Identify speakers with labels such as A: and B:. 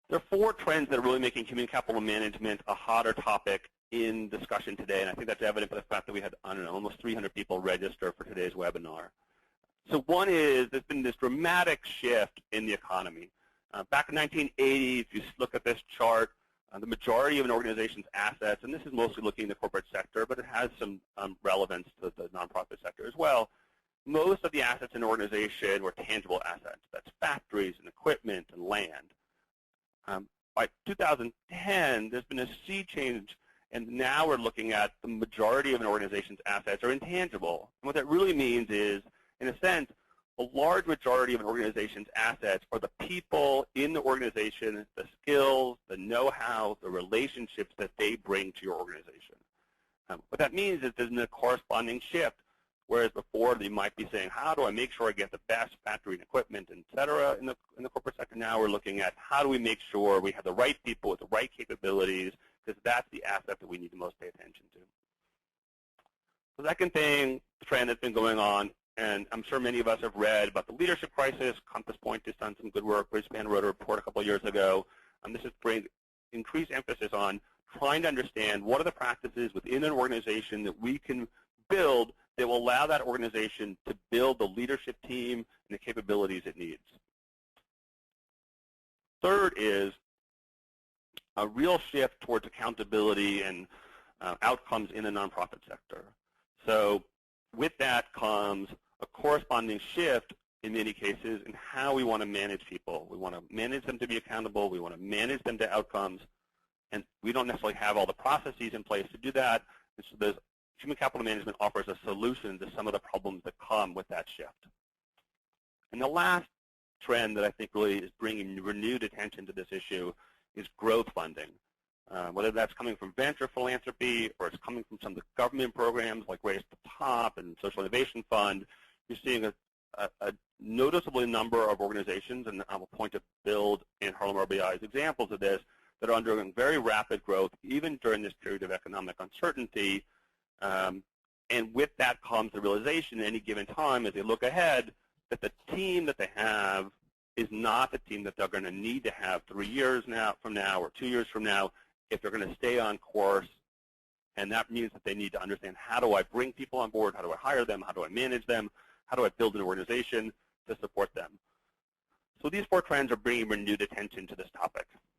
A: There are four trends that are really making human capital management a hotter topic in discussion today, and I think that's evident by the fact that we had, I don't know, almost 300 people register for today's webinar. So one is there's been this dramatic shift in the economy. Back in 1980, if you look at this chart, the majority of an organization's assets, and this is mostly looking in the corporate sector, but it has some relevance to the nonprofit sector as well. Most of the assets in an organization were tangible assets. That's factories and equipment and land. By 2010, there's been a sea change, and now we're looking at the majority of an organization's assets are intangible. And what that really means is, in a sense, a large majority of an organization's assets are the people in the organization, the skills, the know-how, the relationships that they bring to your organization. What that means is there's a corresponding shift. Whereas before they might be saying, how do I make sure I get the best factory and equipment, et cetera, in the corporate sector? Now we're looking at how do we make sure we have the right people with the right capabilities, because that's the asset that we need to most pay attention to. The second thing, the trend that's been going on, and I'm sure many of us have read about the leadership crisis. Compass Point has done some good work. Bridgespan wrote a report a couple of years ago. This is bringing increased emphasis on trying to understand what are the practices within an organization that we can build that will allow that organization to build the leadership team and the capabilities it needs. Third is a real shift towards accountability and outcomes in the nonprofit sector. So with that comes a corresponding shift in many cases in how we want to manage people. We want to manage them to be accountable. We want to manage them to outcomes. And we don't necessarily have all the processes in place to do that. And so human capital management offers a solution to some of the problems that come with that shift. And the last trend that I think really is bringing renewed attention to this issue is growth funding. Whether that's coming from venture philanthropy or it's coming from some of the government programs like Race to the Top and Social Innovation Fund, you're seeing a noticeable number of organizations, and I will point to Build and Harlem RBI as examples of this, that are undergoing very rapid growth even during this period of economic uncertainty. And with that comes the realization at any given time as they look ahead that the team that they have is not the team that they're going to need to have 3 years from now or 2 years from now if they're going to stay on course. And that means that they need to understand, how do I bring people on board? How do I hire them? How do I manage them? How do I build an organization to support them? So these four trends are bringing renewed attention to this topic.